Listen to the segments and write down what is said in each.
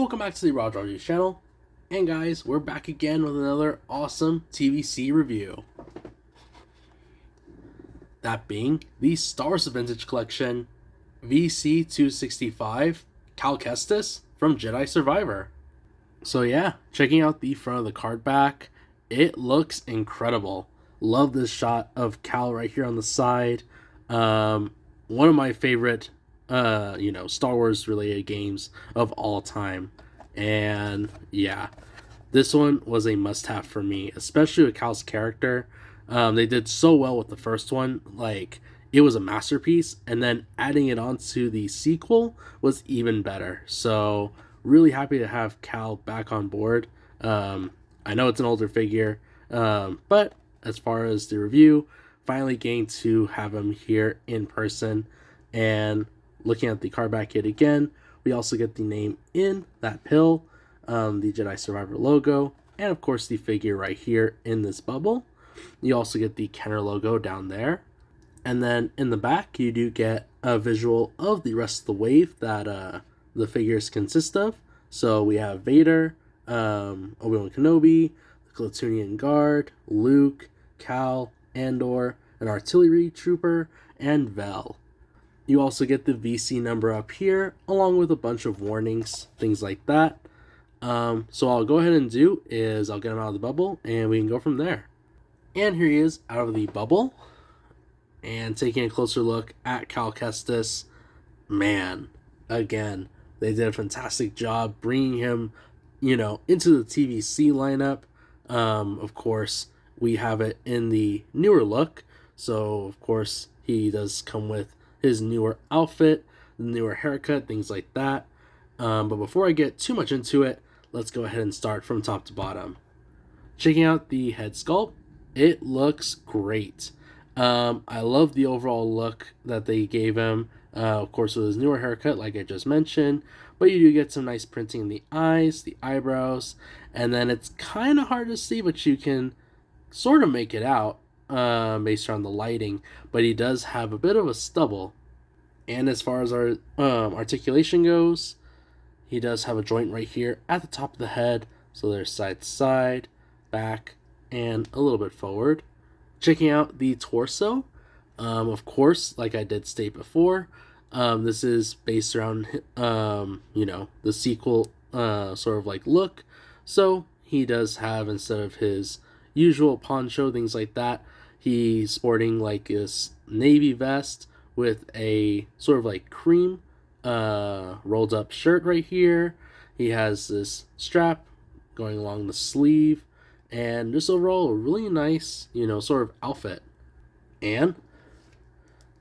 Welcome back to the Roger channel, and guys, we're back again with another awesome TVC review. That being the Star Wars Vintage Collection VC265 Cal Kestis from Jedi Survivor. So yeah, checking out the front of the card back, it looks incredible. Love this shot of Cal right here on the side. One of my favorite Star Wars related games of all time. And yeah, this one was a must-have for me, especially with Cal's character. They did so well with the first one, like it was a masterpiece, and then adding it onto the sequel was even better. So really happy to have Cal back on board. I know it's an older figure, but as far as the review, finally getting to have him here in person. And looking at the card back kit again, we also get the name in that pill, the Jedi Survivor logo, and of course the figure right here in this bubble. You also get the Kenner logo down there. And then in the back, you do get a visual of the rest of the wave that the figures consist of. So we have Vader, Obi-Wan Kenobi, the Klatooinian Guard, Luke, Cal, Andor, an artillery trooper, and Vel. You also get the VC number up here, along with a bunch of warnings, things like that. So I'll go ahead and do is I'll get him out of the bubble, and we can go from there. And here he is out of the bubble. And taking a closer look at Cal Kestis, man, again, they did a fantastic job bringing him, into the TVC lineup. Of course, we have it in the newer look. So, of course, he does come with his newer outfit, the newer haircut, things like that. But before I get too much into it, let's go ahead and start from top to bottom. Checking out the head sculpt, it looks great. I love the overall look that they gave him, of course with his newer haircut like I just mentioned, but you do get some nice printing in the eyes, the eyebrows, and then it's kind of hard to see, but you can sort of make it out based on the lighting, but he does have a bit of a stubble. And as far as our articulation goes, he does have a joint right here at the top of the head, so there's side to side, back, and a little bit forward. Checking out the torso, of course, like I did state before, this is based around, the sequel sort of like look. So he does have, instead of his usual poncho, things like that, he's sporting like this navy vest with a sort of like cream rolled up shirt right here. He has this strap going along the sleeve, and just overall a really nice, sort of outfit. And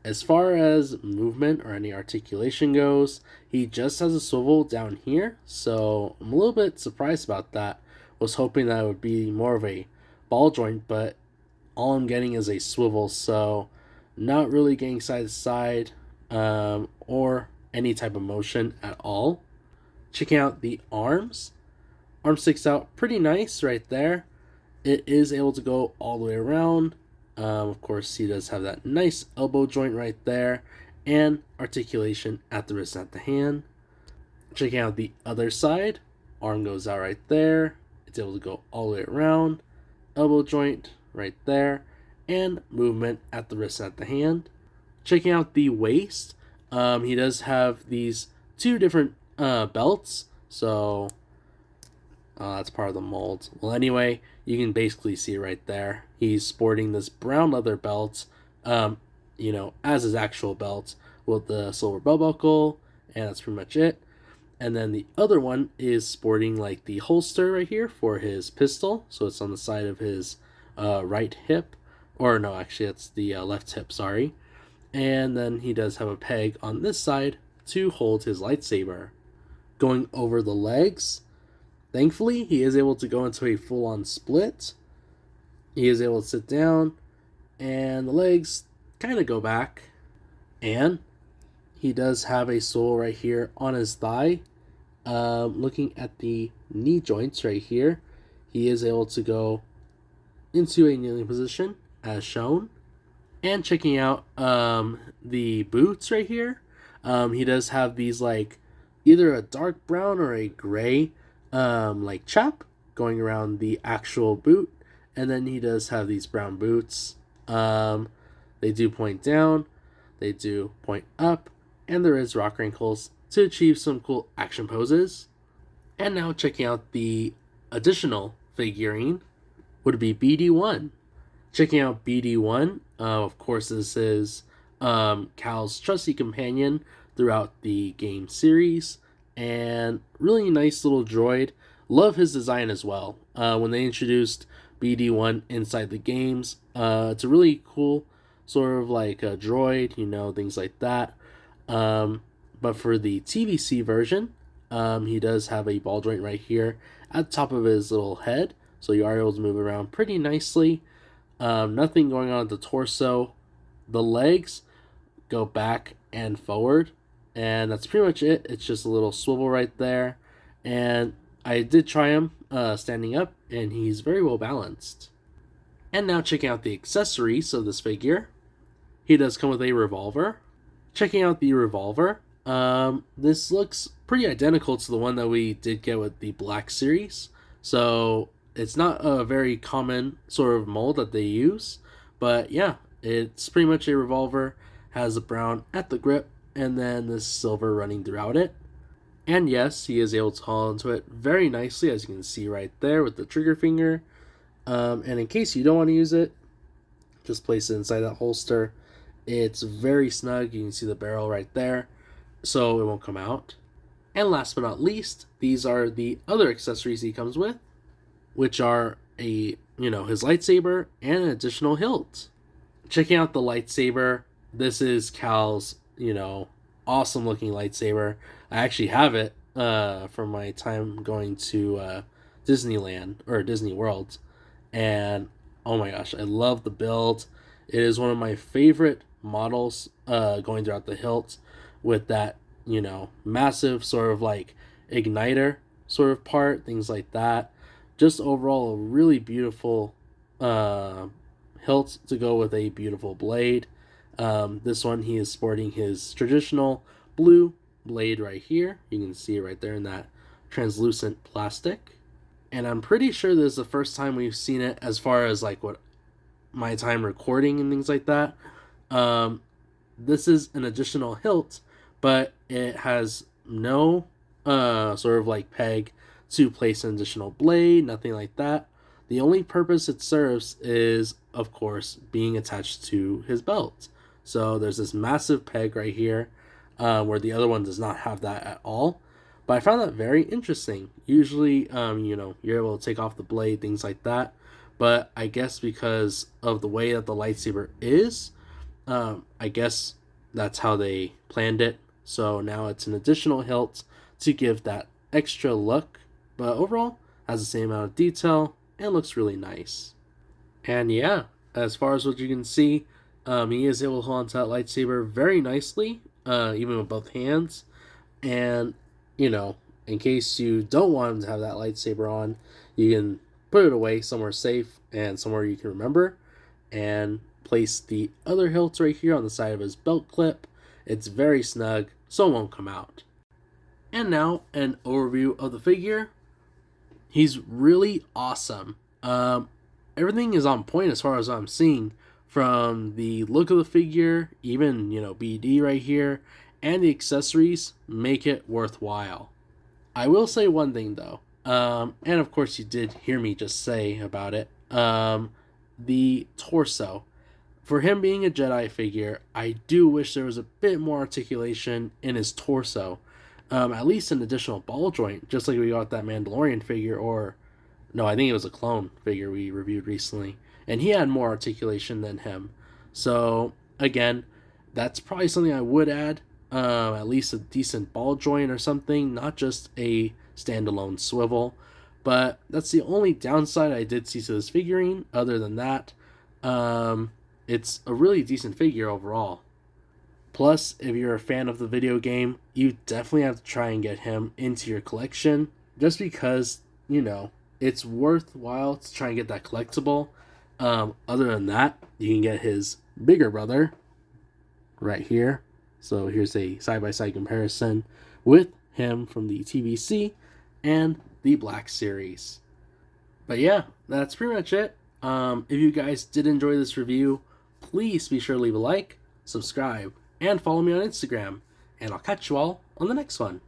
as far as movement or any articulation goes, he just has a swivel down here, so I'm a little bit surprised about that. Was hoping that it would be more of a ball joint, but all I'm getting is a swivel, so not really getting side to side or any type of motion at all. Checking out the arms. Arm sticks out pretty nice right there. It is able to go all the way around. Of course, he does have that nice elbow joint right there, and articulation at the wrist and at the hand. Checking out the other side, arm goes out right there. It's able to go all the way around. Elbow joint right there, and movement at the wrist and at the hand. Checking out the waist, he does have these two different belts, so that's part of the mold. Well, anyway, you can basically see right there. He's sporting this brown leather belt, as his actual belt with the silver belt buckle, and that's pretty much it. And then the other one is sporting like the holster right here for his pistol. So it's on the side of his right hip, or no, actually it's the left hip, sorry. And then he does have a peg on this side to hold his lightsaber. Going over the legs, thankfully, he is able to go into a full-on split. He is able to sit down, and the legs kind of go back. And he does have a sole right here on his thigh. Looking at the knee joints right here, he is able to go into a kneeling position, as shown. And checking out the boots right here, he does have these like either a dark brown or a gray like chap going around the actual boot. And then he does have these brown boots. They do point down, they do point up, and there is rock wrinkles to achieve some cool action poses. And now checking out the additional figurine would be BD1. Checking out BD1, of course, this is Cal's trusty companion throughout the game series, and really nice little droid. Love his design as well. When they introduced BD1 inside the games, it's a really cool sort of like a droid, things like that. But for the TVC version, he does have a ball joint right here at the top of his little head, so you are able to move around pretty nicely. Nothing going on at the torso. The legs go back and forward, and that's pretty much it. It's just a little swivel right there, and I did try him standing up, and he's very well balanced. And now checking out the accessories of this figure. He does come with a revolver. Checking out the revolver, this looks pretty identical to the one that we did get with the Black series, so it's not a very common sort of mold that they use, but yeah, it's pretty much a revolver, has a brown at the grip, and then this silver running throughout it. And yes, he is able to haul into it very nicely, as you can see right there with the trigger finger. And in case you don't want to use it, just place it inside that holster. It's very snug. You can see the barrel right there, so it won't come out. And last but not least, these are the other accessories he comes with, which are his lightsaber and an additional hilt. Checking out the lightsaber, this is Cal's, awesome looking lightsaber. I actually have it from my time going to Disneyland or Disney World, and oh my gosh, I love the build. It is one of my favorite models going throughout the hilt with that, massive sort of like igniter sort of part, things like that. Just overall a really beautiful hilt to go with a beautiful blade. This one, he is sporting his traditional blue blade right here. You can see it right there in that translucent plastic. And I'm pretty sure this is the first time we've seen it as far as like what my time recording and things like that. This is an additional hilt, but it has no sort of like peg to place an additional blade, nothing like that. The only purpose it serves is, of course, being attached to his belt. So there's this massive peg right here, where the other one does not have that at all. But I found that very interesting. Usually, you're able to take off the blade, things like that. But I guess because of the way that the lightsaber is, I guess that's how they planned it. So now it's an additional hilt to give that extra look. But overall, has the same amount of detail and looks really nice. And yeah, as far as what you can see, he is able to hold onto that lightsaber very nicely, even with both hands. And, in case you don't want him to have that lightsaber on, you can put it away somewhere safe and somewhere you can remember, and place the other hilt right here on the side of his belt clip. It's very snug, so it won't come out. And now, an overview of the figure. He's really awesome. Everything is on point as far as I'm seeing, from the look of the figure, even, BD right here, and the accessories make it worthwhile. I will say one thing though, and of course you did hear me just say about it, the torso. For him being a Jedi figure, I do wish there was a bit more articulation in his torso. At least an additional ball joint, just like we got that Mandalorian figure, or no, I think it was a clone figure we reviewed recently, and he had more articulation than him. So again, that's probably something I would add, at least a decent ball joint or something, not just a standalone swivel. But that's the only downside I did see to this figurine. Other than that, it's a really decent figure overall. Plus, if you're a fan of the video game, you definitely have to try and get him into your collection, just because, it's worthwhile to try and get that collectible. Other than that, you can get his bigger brother right here. So here's a side-by-side comparison with him from the TVC and the Black Series. But yeah, that's pretty much it. If you guys did enjoy this review, please be sure to leave a like, subscribe, and follow me on Instagram. And I'll catch you all on the next one.